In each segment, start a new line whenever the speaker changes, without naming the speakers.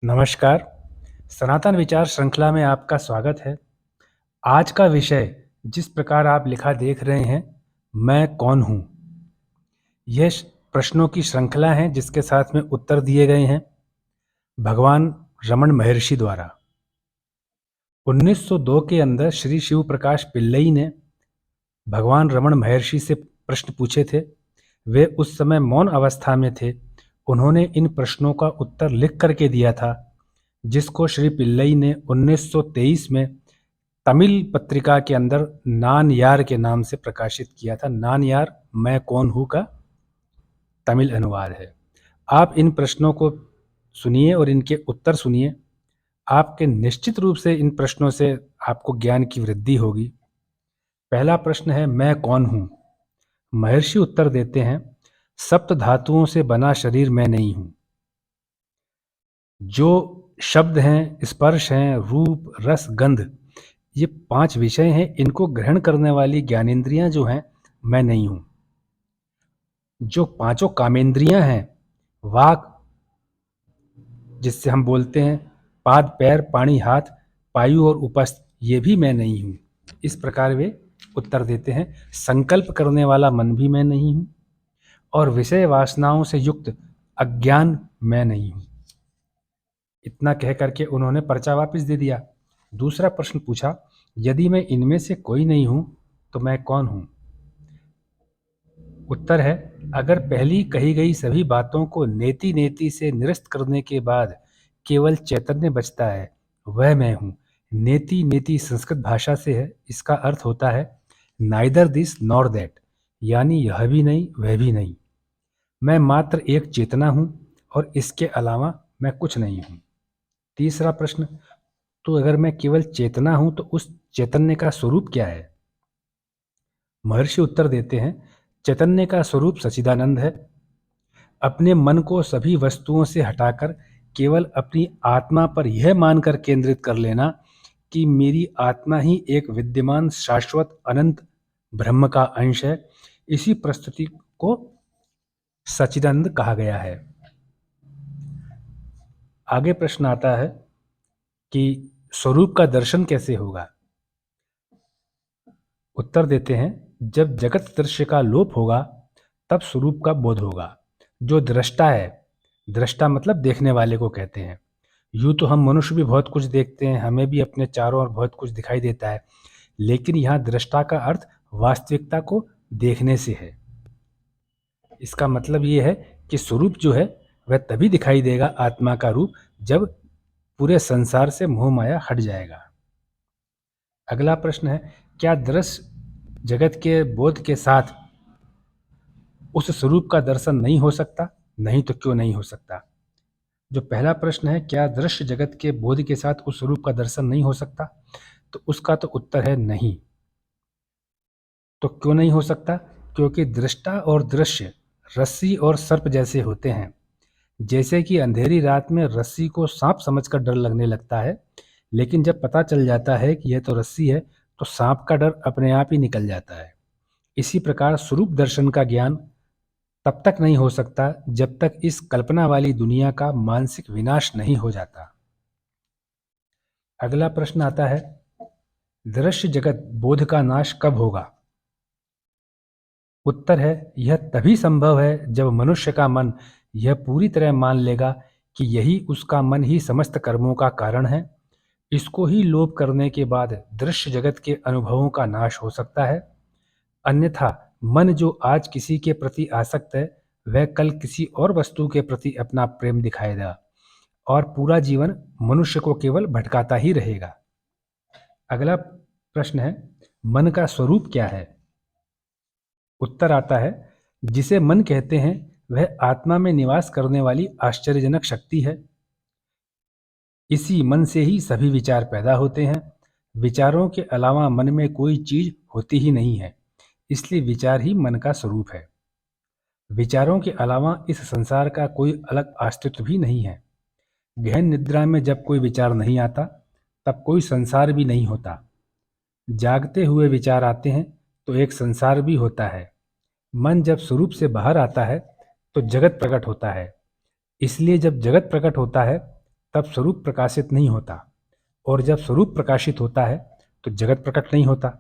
नमस्कार, सनातन विचार श्रृंखला में आपका स्वागत है। आज का विषय जिस प्रकार आप लिखा देख रहे हैं, मैं कौन हूँ? यह प्रश्नों की श्रृंखला है जिसके साथ में उत्तर दिए गए हैं भगवान रमन महर्षि द्वारा। 1902 के अंदर श्री शिव प्रकाश पिल्लई ने भगवान रमन महर्षि से प्रश्न पूछे थे। वे उस समय मौन अवस्था में थे। उन्होंने इन प्रश्नों का उत्तर लिख करके दिया था, जिसको श्री पिल्लई ने 1923 में तमिल पत्रिका के अंदर नान यार के नाम से प्रकाशित किया था। नान यार मैं कौन हूँ का तमिल अनुवाद है। आप इन प्रश्नों को सुनिए और इनके उत्तर सुनिए। आपके निश्चित रूप से इन प्रश्नों से आपको ज्ञान की वृद्धि होगी। पहला प्रश्न है, मैं कौन हूँ? महर्षि उत्तर देते हैं, सप्त धातुओं से बना शरीर मैं नहीं हूँ। जो शब्द हैं, स्पर्श हैं, रूप, रस, गंध, ये 5 विषय हैं, इनको ग्रहण करने वाली ज्ञानेंद्रियां जो हैं, मैं नहीं हूँ। जो 5 कामेंद्रियां हैं, वाक जिससे हम बोलते हैं, पाद, पैर, पानी, हाथ, पायु और उपस्थ, ये भी मैं नहीं हूँ। इस प्रकार वे उत्तर देते हैं। संकल्प करने वाला मन भी मैं नहीं हूँ और विषय वासनाओं से युक्त अज्ञान मैं नहीं हूँ। इतना कह करके उन्होंने पर्चा वापस दे दिया। दूसरा प्रश्न पूछा, यदि मैं इनमें से कोई नहीं हूं तो मैं कौन हूं? उत्तर है, अगर पहली कही गई सभी बातों को नेति नेति से निरस्त करने के बाद केवल चैतन्य बचता है, वह मैं हूं। नेति नेति संस्कृत भाषा से है। इसका अर्थ होता है नाइदर दिस नॉर दैट, यानी यह भी नहीं वह भी नहीं। मैं मात्र एक चेतना हूं और इसके अलावा मैं कुछ नहीं हूं। तीसरा प्रश्न, तो अगर मैं केवल चेतना हूं तो उस चैतन्य का स्वरूप क्या है? महर्षि उत्तर देते हैं, चैतन्य का स्वरूप सच्चिदानंद है। अपने मन को सभी वस्तुओं से हटाकर केवल अपनी आत्मा पर यह मानकर केंद्रित कर लेना कि मेरी आत्मा ही एक विद्यमान शाश्वत अनंत ब्रह्म का अंश है, इसी प्रस्तुति को सच्चिदानंद कहा गया है। आगे प्रश्न आता है कि स्वरूप का दर्शन कैसे होगा? उत्तर देते हैं, जब जगत दृश्य का लोप होगा तब स्वरूप का बोध होगा। जो दृष्टा है, दृष्टा मतलब देखने वाले को कहते हैं। यूं तो हम मनुष्य भी बहुत कुछ देखते हैं, हमें भी अपने चारों ओर बहुत कुछ दिखाई देता है, लेकिन यहाँ दृष्टा का अर्थ वास्तविकता को देखने से है। इसका मतलब ये है कि स्वरूप जो है वह तभी दिखाई देगा, आत्मा का रूप, जब पूरे संसार से मोह माया हट जाएगा। अगला प्रश्न है, क्या दृश्य जगत के बोध के साथ उस स्वरूप का दर्शन नहीं हो सकता? नहीं तो क्यों नहीं हो सकता? जो पहला प्रश्न है, क्या दृश्य जगत के बोध के साथ उस स्वरूप का दर्शन नहीं हो सकता, तो उसका तो उत्तर है नहीं। तो क्यों नहीं हो सकता? क्योंकि दृष्टा और दृश्य रस्सी और सर्प जैसे होते हैं। जैसे कि अंधेरी रात में रस्सी को सांप समझकर डर लगने लगता है, लेकिन जब पता चल जाता है कि यह तो रस्सी है, तो सांप का डर अपने आप ही निकल जाता है। इसी प्रकार स्वरूप दर्शन का ज्ञान तब तक नहीं हो सकता जब तक इस कल्पना वाली दुनिया का मानसिक विनाश नहीं हो जाता। अगला प्रश्न आता है, दृश्य जगत बोध का नाश कब होगा? उत्तर है, यह तभी संभव है जब मनुष्य का मन यह पूरी तरह मान लेगा कि यही उसका मन ही समस्त कर्मों का कारण है। इसको ही लोप करने के बाद दृश्य जगत के अनुभवों का नाश हो सकता है। अन्यथा मन जो आज किसी के प्रति आसक्त है, वह कल किसी और वस्तु के प्रति अपना प्रेम दिखाएगा और पूरा जीवन मनुष्य को केवल भटकाता ही रहेगा। अगला प्रश्न है, मन का स्वरूप क्या है? उत्तर आता है, जिसे मन कहते हैं वह आत्मा में निवास करने वाली आश्चर्यजनक शक्ति है। इसी मन से ही सभी विचार पैदा होते हैं। विचारों के अलावा मन में कोई चीज होती ही नहीं है, इसलिए विचार ही मन का स्वरूप है। विचारों के अलावा इस संसार का कोई अलग अस्तित्व भी नहीं है। गहन निद्रा में जब कोई विचार नहीं आता, तब कोई संसार भी नहीं होता। जागते हुए विचार आते हैं तो एक संसार भी होता है। मन जब स्वरूप से बाहर आता है तो जगत प्रकट होता है। इसलिए जब जगत प्रकट होता है तब स्वरूप प्रकाशित नहीं होता, और जब स्वरूप प्रकाशित होता है तो जगत प्रकट नहीं होता।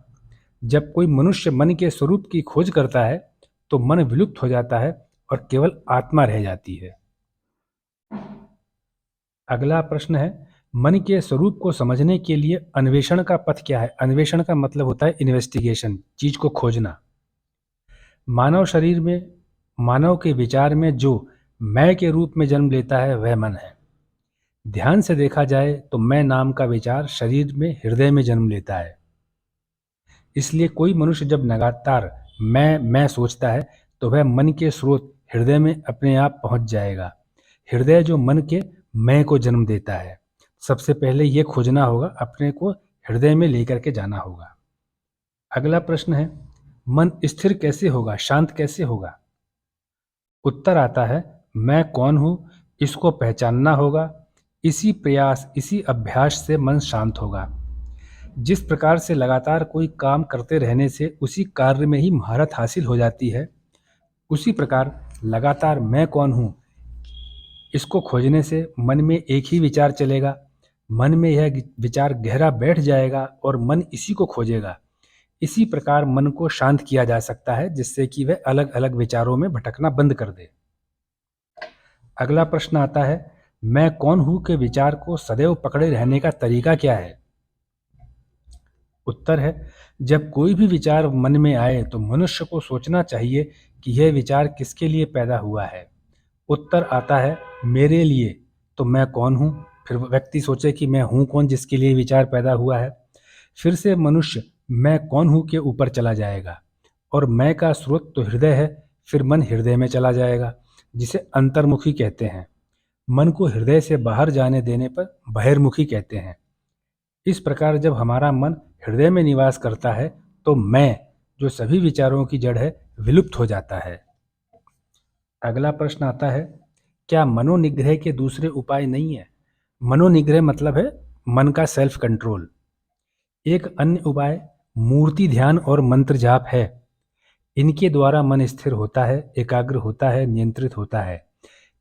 जब कोई मनुष्य मन के स्वरूप की खोज करता है तो मन विलुप्त हो जाता है और केवल आत्मा रह जाती है। अगला प्रश्न है, मन के स्वरूप को समझने के लिए अन्वेषण का पथ क्या है? अन्वेषण का मतलब होता है इन्वेस्टिगेशन, चीज को खोजना। मानव शरीर में, मानव के विचार में जो मैं के रूप में जन्म लेता है वह मन है। ध्यान से देखा जाए तो मैं नाम का विचार शरीर में, हृदय में जन्म लेता है। इसलिए कोई मनुष्य जब लगातार मैं सोचता है तो वह मन के स्रोत हृदय में अपने आप पहुंच जाएगा। हृदय जो मन के मैं को जन्म देता है। सबसे पहले ये खोजना होगा, अपने को हृदय में लेकर के जाना होगा। अगला प्रश्न है, मन स्थिर कैसे होगा, शांत कैसे होगा? उत्तर आता है, मैं कौन हूं इसको पहचानना होगा। इसी प्रयास, इसी अभ्यास से मन शांत होगा। जिस प्रकार से लगातार कोई काम करते रहने से उसी कार्य में ही महारत हासिल हो जाती है, उसी प्रकार लगातार मैं कौन हूं इसको खोजने से मन में एक ही विचार चलेगा। मन में यह विचार गहरा बैठ जाएगा और मन इसी को खोजेगा। इसी प्रकार मन को शांत किया जा सकता है, जिससे कि वह अलग अलग विचारों में भटकना बंद कर दे। अगला प्रश्न आता है, मैं कौन हूं के विचार को सदैव पकड़े रहने का तरीका क्या है? उत्तर है, जब कोई भी विचार मन में आए तो मनुष्य को सोचना चाहिए कि यह विचार किसके लिए पैदा हुआ है। उत्तर आता है, मेरे लिए। तो मैं कौन हूँ? फिर व्यक्ति सोचे कि मैं हूँ कौन जिसके लिए विचार पैदा हुआ है। फिर से मनुष्य मैं कौन हूँ के ऊपर चला जाएगा, और मैं का स्रोत तो हृदय है। फिर मन हृदय में चला जाएगा, जिसे अंतर्मुखी कहते हैं। मन को हृदय से बाहर जाने देने पर बहिर्मुखी कहते हैं। इस प्रकार जब हमारा मन हृदय में निवास करता है तो मैं, जो सभी विचारों की जड़ है, विलुप्त हो जाता है। अगला प्रश्न आता है, क्या मनोनिग्रह के दूसरे उपाय नहीं है? मनोनिग्रह मतलब है मन का सेल्फ कंट्रोल। एक अन्य उपाय मूर्ति ध्यान और मंत्र जाप है। इनके द्वारा मन स्थिर होता है, एकाग्र होता है, नियंत्रित होता है।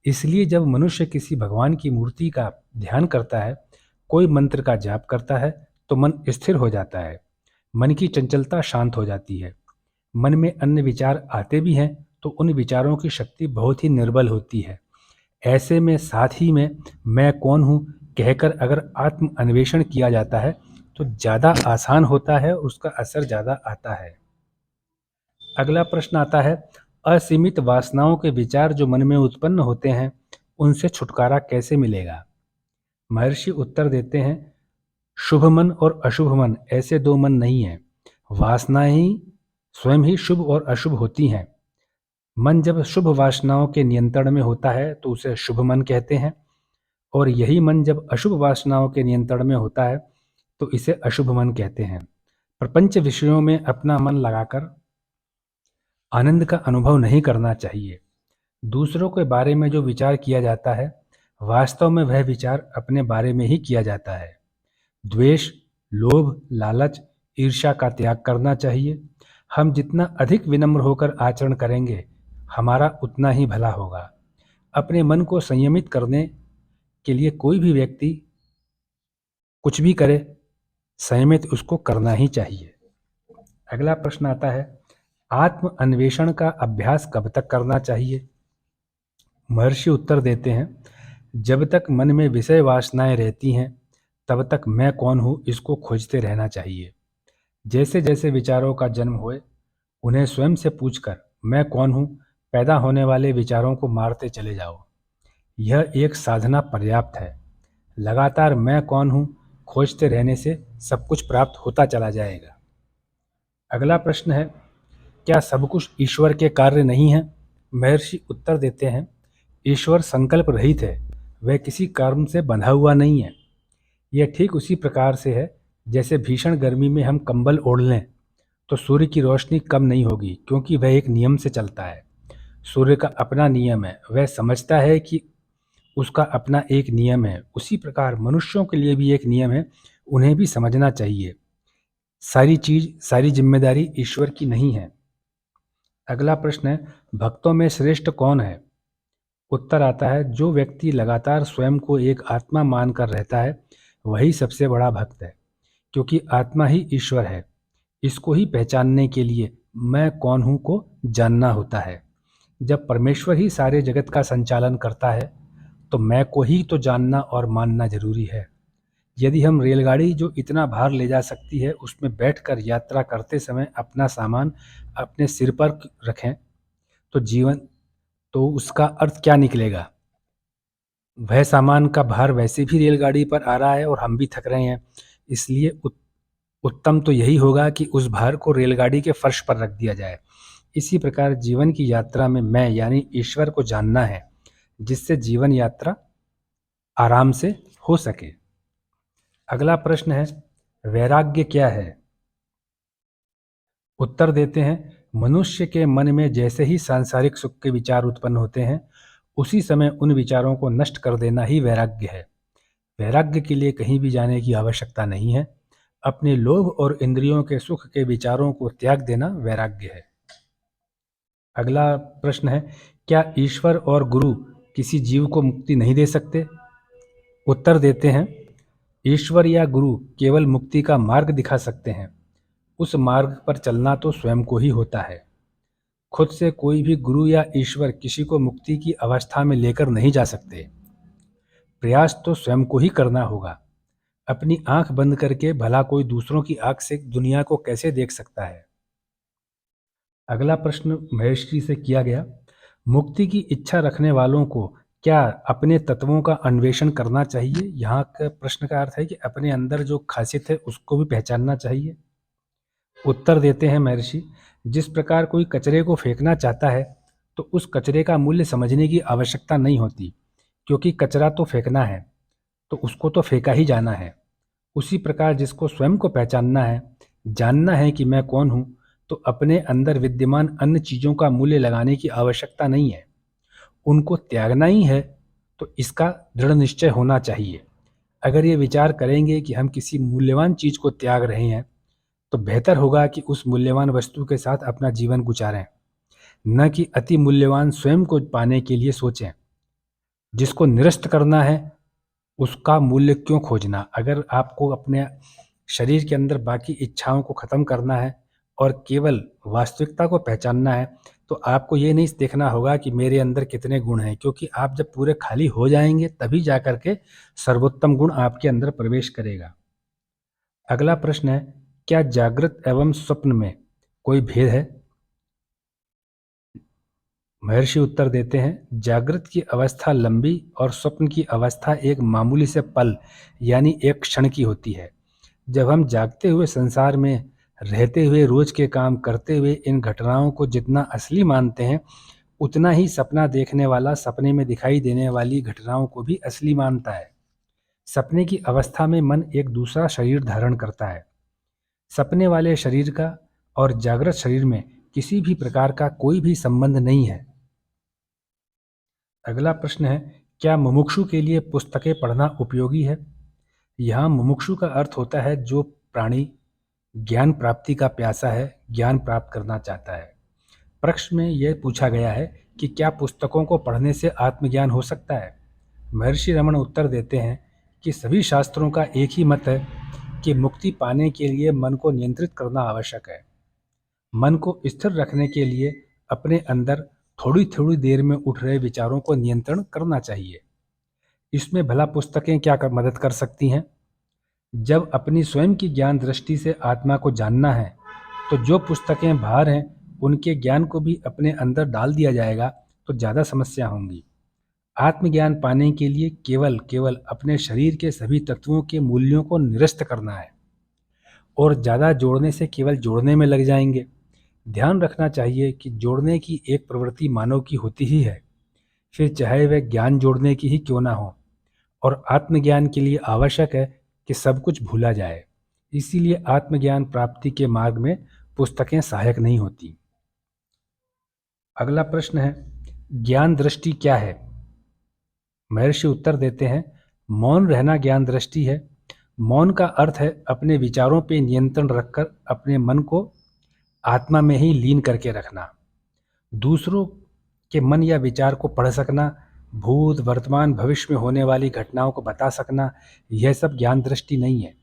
इसलिए जब मनुष्य किसी भगवान की मूर्ति का ध्यान करता है, कोई मंत्र का जाप करता है, तो मन स्थिर हो जाता है। मन की चंचलता शांत हो जाती है। मन में अन्य विचार आते भी हैं तो उन विचारों की शक्ति बहुत ही निर्बल होती है। ऐसे में साथ ही में मैं कौन हूँ कहकर अगर आत्म अन्वेषण किया जाता है तो ज़्यादा आसान होता है, उसका असर ज़्यादा आता है। अगला प्रश्न आता है, असीमित वासनाओं के विचार जो मन में उत्पन्न होते हैं उनसे छुटकारा कैसे मिलेगा? महर्षि उत्तर देते हैं, शुभ मन और अशुभ मन ऐसे दो मन नहीं हैं। वासनाएं ही स्वयं ही शुभ और अशुभ होती हैं। मन जब शुभ वासनाओं के नियंत्रण में होता है तो उसे शुभ मन कहते हैं, और यही मन जब अशुभ वासनाओं के नियंत्रण में होता है तो इसे अशुभ मन कहते हैं। प्रपंच विषयों में अपना मन लगाकर आनंद का अनुभव नहीं करना चाहिए। दूसरों के बारे में जो विचार किया जाता है, वास्तव में वह विचार अपने बारे में ही किया जाता है। द्वेष, लोभ, लालच, ईर्ष्या का त्याग करना चाहिए। हम जितना अधिक विनम्र होकर आचरण करेंगे, हमारा उतना ही भला होगा। अपने मन को संयमित करने के लिए कोई भी व्यक्ति कुछ भी करे, संयमित उसको करना ही चाहिए। अगला प्रश्न आता है, आत्म अन्वेषण का अभ्यास कब तक करना चाहिए? महर्षि उत्तर देते हैं, जब तक मन में विषय वासनाएं रहती हैं तब तक मैं कौन हूँ इसको खोजते रहना चाहिए। जैसे जैसे विचारों का जन्म होए, उन्हें स्वयं से पूछकर मैं कौन हूँ पैदा होने वाले विचारों को मारते चले जाओ। यह एक साधना पर्याप्त है। लगातार मैं कौन हूँ खोजते रहने से सब कुछ प्राप्त होता चला जाएगा। अगला प्रश्न है, क्या सब कुछ ईश्वर के कार्य नहीं है? महर्षि उत्तर देते हैं, ईश्वर संकल्प रहित है, वह किसी कर्म से बंधा हुआ नहीं है। यह ठीक उसी प्रकार से है जैसे भीषण गर्मी में हम कंबल ओढ़ लें तो सूर्य की रोशनी कम नहीं होगी, क्योंकि वह एक नियम से चलता है। सूर्य का अपना नियम है, वह समझता है कि उसका अपना एक नियम है। उसी प्रकार मनुष्यों के लिए भी एक नियम है, उन्हें भी समझना चाहिए। सारी जिम्मेदारी ईश्वर की नहीं है। अगला प्रश्न है, भक्तों में श्रेष्ठ कौन है? उत्तर आता है, जो व्यक्ति लगातार स्वयं को एक आत्मा मानकर रहता है वही सबसे बड़ा भक्त है, क्योंकि आत्मा ही ईश्वर है। इसको ही पहचानने के लिए मैं कौन हूँ को जानना होता है। जब परमेश्वर ही सारे जगत का संचालन करता है तो मैं को ही तो जानना और मानना जरूरी है। यदि हम रेलगाड़ी जो इतना भार ले जा सकती है उसमें बैठकर यात्रा करते समय अपना सामान अपने सिर पर रखें तो जीवन तो उसका अर्थ क्या निकलेगा? वह सामान का भार वैसे भी रेलगाड़ी पर आ रहा है और हम भी थक रहे हैं, इसलिए उत्तम तो यही होगा कि उस भार को रेलगाड़ी के फर्श पर रख दिया जाए। इसी प्रकार जीवन की यात्रा में मैं यानी ईश्वर को जानना है, जिससे जीवन यात्रा आराम से हो सके। अगला प्रश्न है, वैराग्य क्या है? उत्तर देते हैं, मनुष्य के मन में जैसे ही सांसारिक सुख के विचार उत्पन्न होते हैं उसी समय उन विचारों को नष्ट कर देना ही वैराग्य है। वैराग्य के लिए कहीं भी जाने की आवश्यकता नहीं है। अपने लोभ और इंद्रियों के सुख के विचारों को त्याग देना वैराग्य है। अगला प्रश्न है, क्या ईश्वर और गुरु किसी जीव को मुक्ति नहीं दे सकते? उत्तर देते हैं, ईश्वर या गुरु केवल मुक्ति का मार्ग दिखा सकते हैं। उस मार्ग पर चलना तो स्वयं को ही होता है। खुद से कोई भी गुरु या ईश्वर किसी को मुक्ति की अवस्था में लेकर नहीं जा सकते। प्रयास तो स्वयं को ही करना होगा। अपनी आंख बंद करके भला कोई दूसरों की आंख से दुनिया को कैसे देख सकता है? अगला प्रश्न महर्षि से किया गया, मुक्ति की इच्छा रखने वालों को क्या अपने तत्वों का अन्वेषण करना चाहिए? यहाँ का प्रश्न का अर्थ है कि अपने अंदर जो खासियत है उसको भी पहचानना चाहिए। उत्तर देते हैं महर्षि, जिस प्रकार कोई कचरे को फेंकना चाहता है तो उस कचरे का मूल्य समझने की आवश्यकता नहीं होती, क्योंकि कचरा तो फेंकना है तो उसको तो फेंका ही जाना है। उसी प्रकार जिसको स्वयं को पहचानना है, जानना है कि मैं कौन हूँ, तो अपने अंदर विद्यमान अन्य चीज़ों का मूल्य लगाने की आवश्यकता नहीं है। उनको त्यागना ही है तो इसका दृढ़ निश्चय होना चाहिए। अगर ये विचार करेंगे कि हम किसी मूल्यवान चीज़ को त्याग रहे हैं तो बेहतर होगा कि उस मूल्यवान वस्तु के साथ अपना जीवन गुजारें, न कि अति मूल्यवान स्वयं को पाने के लिए सोचें। जिसको निरस्त करना है उसका मूल्य क्यों खोजना? अगर आपको अपने शरीर के अंदर बाकी इच्छाओं को खत्म करना है और केवल वास्तविकता को पहचानना है तो आपको ये नहीं देखना होगा कि मेरे अंदर कितने गुण हैं, क्योंकि आप जब पूरे खाली हो जाएंगे तभी जाकर के सर्वोत्तम गुण आपके अंदर प्रवेश करेगा। अगला प्रश्न है, क्या जागृत एवं स्वप्न में कोई भेद है? महर्षि उत्तर देते हैं, जागृत की अवस्था लंबी और स्वप्न की अवस्था एक मामूली से पल यानी एक क्षण की होती है। जब हम जागते हुए संसार में रहते हुए रोज के काम करते हुए इन घटनाओं को जितना असली मानते हैं उतना ही सपना देखने वाला सपने में दिखाई देने वाली घटनाओं को भी असली मानता है। सपने की अवस्था में मन एक दूसरा शरीर धारण करता है। सपने वाले शरीर का और जागृत शरीर में किसी भी प्रकार का कोई भी संबंध नहीं है। अगला प्रश्न है, क्या मुमुक्षु के लिए पुस्तकें पढ़ना उपयोगी है? यहाँ मुमुक्षु का अर्थ होता है जो प्राणी ज्ञान प्राप्ति का प्यासा है, ज्ञान प्राप्त करना चाहता है। प्रश्न में यह पूछा गया है कि क्या पुस्तकों को पढ़ने से आत्मज्ञान हो सकता है? महर्षि रमण उत्तर देते हैं कि सभी शास्त्रों का एक ही मत है कि मुक्ति पाने के लिए मन को नियंत्रित करना आवश्यक है। मन को स्थिर रखने के लिए अपने अंदर थोड़ी थोड़ी देर में उठ रहे विचारों को नियंत्रण करना चाहिए। इसमें भला पुस्तकें क्या मदद कर सकती हैं? जब अपनी स्वयं की ज्ञान दृष्टि से आत्मा को जानना है तो जो पुस्तकें बाहर हैं उनके ज्ञान को भी अपने अंदर डाल दिया जाएगा तो ज़्यादा समस्या होंगी। आत्मज्ञान पाने के लिए केवल केवल अपने शरीर के सभी तत्वों के मूल्यों को निरस्त करना है और ज़्यादा जोड़ने से केवल जोड़ने में लग जाएंगे। ध्यान रखना चाहिए कि जोड़ने की एक प्रवृत्ति मानव की होती ही है, फिर चाहे वह ज्ञान जोड़ने की ही क्यों ना हो। और आत्मज्ञान के लिए आवश्यक है कि सब कुछ भूला जाए। इसीलिए आत्मज्ञान प्राप्ति के मार्ग में पुस्तकें सहायक नहीं होती। अगला प्रश्न है, ज्ञान दृष्टि क्या है? महर्षि उत्तर देते हैं, मौन रहना ज्ञान दृष्टि है। मौन का अर्थ है अपने विचारों पर नियंत्रण रखकर अपने मन को आत्मा में ही लीन करके रखना। दूसरों के मन या विचार को पढ़ सकना भूत, वर्तमान, भविष्य में होने वाली घटनाओं को बता सकना, यह सब ज्ञान दृष्टि नहीं है,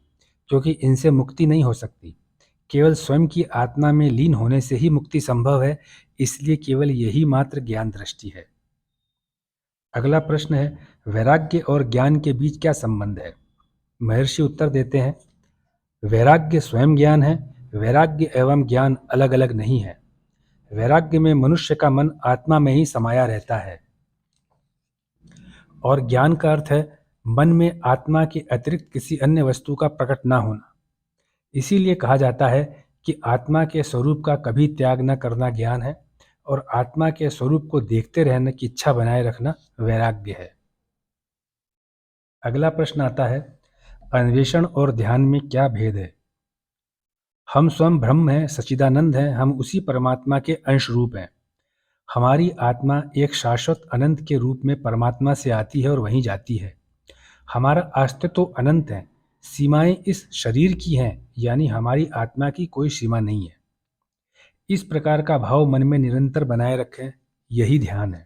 क्योंकि इनसे मुक्ति नहीं हो सकती। केवल स्वयं की आत्मा में लीन होने से ही मुक्ति संभव है, इसलिए केवल यही मात्र ज्ञान दृष्टि है। अगला प्रश्न है, वैराग्य और ज्ञान के बीच क्या संबंध है? महर्षि उत्तर देते हैं, वैराग्य स्वयं ज्ञान है। वैराग्य एवं ज्ञान अलग अलग नहीं है। वैराग्य में मनुष्य का मन आत्मा में ही समाया रहता है, और ज्ञान का अर्थ है मन में आत्मा के अतिरिक्त किसी अन्य वस्तु का प्रकट ना होना। इसीलिए कहा जाता है कि आत्मा के स्वरूप का कभी त्याग न करना ज्ञान है, और आत्मा के स्वरूप को देखते रहने की इच्छा बनाए रखना वैराग्य है। अगला प्रश्न आता है, अन्वेषण और ध्यान में क्या भेद है? हम स्वयं ब्रह्म हैं, सच्चिदानंद हैं, हम उसी परमात्मा के अंश रूप हैं। हमारी आत्मा एक शाश्वत अनंत के रूप में परमात्मा से आती है और वहीं जाती है। हमारा अस्तित्व तो अनंत है, सीमाएं इस शरीर की हैं, यानी हमारी आत्मा की कोई सीमा नहीं है। इस प्रकार का भाव मन में निरंतर बनाए रखें, यही ध्यान है।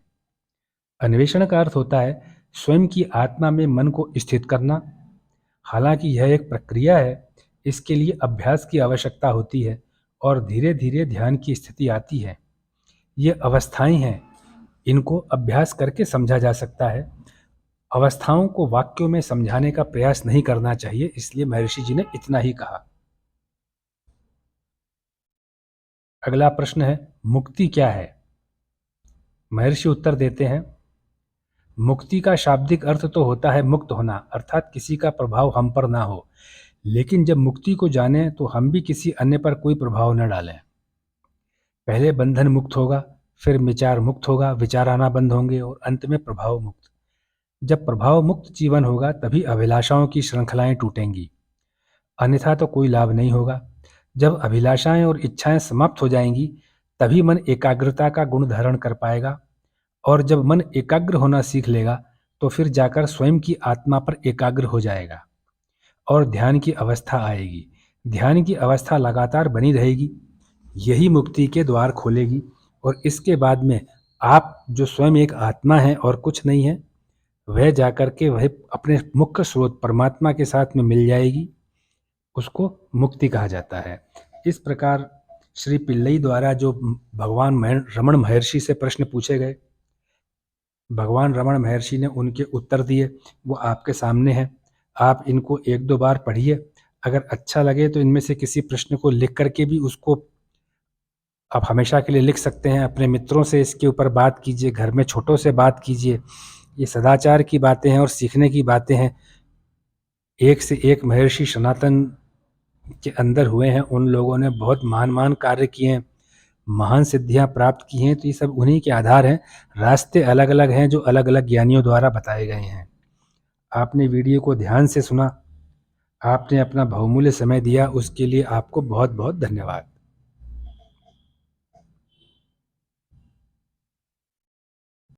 अन्वेषण का अर्थ होता है स्वयं की आत्मा में मन को स्थित करना। हालांकि यह एक प्रक्रिया है, इसके लिए अभ्यास की आवश्यकता होती है और धीरे धीरे ध्यान की स्थिति आती है। ये अवस्थाएं हैं, इनको अभ्यास करके समझा जा सकता है। अवस्थाओं को वाक्यों में समझाने का प्रयास नहीं करना चाहिए, इसलिए महर्षि जी ने इतना ही कहा। अगला प्रश्न है, मुक्ति क्या है? महर्षि उत्तर देते हैं, मुक्ति का शाब्दिक अर्थ तो होता है मुक्त होना, अर्थात किसी का प्रभाव हम पर ना हो। लेकिन जब मुक्ति को जाने तो हम भी किसी अन्य पर कोई प्रभाव न डालें। पहले बंधन मुक्त होगा, फिर विचार मुक्त होगा, विचार आना बंद होंगे, और अंत में प्रभाव मुक्त। जब प्रभाव मुक्त जीवन होगा तभी अभिलाषाओं की श्रृंखलाएं टूटेंगी, अन्यथा तो कोई लाभ नहीं होगा। जब अभिलाषाएं और इच्छाएं समाप्त हो जाएंगी तभी मन एकाग्रता का गुण धारण कर पाएगा, और जब मन एकाग्र होना सीख लेगा तो फिर जाकर स्वयं की आत्मा पर एकाग्र हो जाएगा और ध्यान की अवस्था आएगी। ध्यान की अवस्था लगातार बनी रहेगी, यही मुक्ति के द्वार खोलेगी, और इसके बाद में आप जो स्वयं एक आत्मा है और कुछ नहीं है, वह जाकर के वह अपने मुख्य स्रोत परमात्मा के साथ में मिल जाएगी। उसको मुक्ति कहा जाता है। इस प्रकार श्री पिल्लई द्वारा जो भगवान रमण महर्षि से प्रश्न पूछे गए, भगवान रमण महर्षि ने उनके उत्तर दिए, वो आपके सामने हैं। आप इनको एक दो बार पढ़िए। अगर अच्छा लगे तो इनमें से किसी प्रश्न को लिख करके भी उसको आप हमेशा के लिए लिख सकते हैं। अपने मित्रों से इसके ऊपर बात कीजिए, घर में छोटों से बात कीजिए। ये सदाचार की बातें हैं और सीखने की बातें हैं। एक से एक महर्षि सनातन के अंदर हुए हैं, उन लोगों ने बहुत महान कार्य किए हैं, महान सिद्धियां प्राप्त की हैं, तो ये सब उन्हीं के आधार हैं। रास्ते अलग अलग हैं जो अलग अलग ज्ञानियों द्वारा बताए गए हैं। आपने वीडियो को ध्यान से सुना, आपने अपना बहुमूल्य समय दिया, उसके लिए आपको बहुत बहुत धन्यवाद।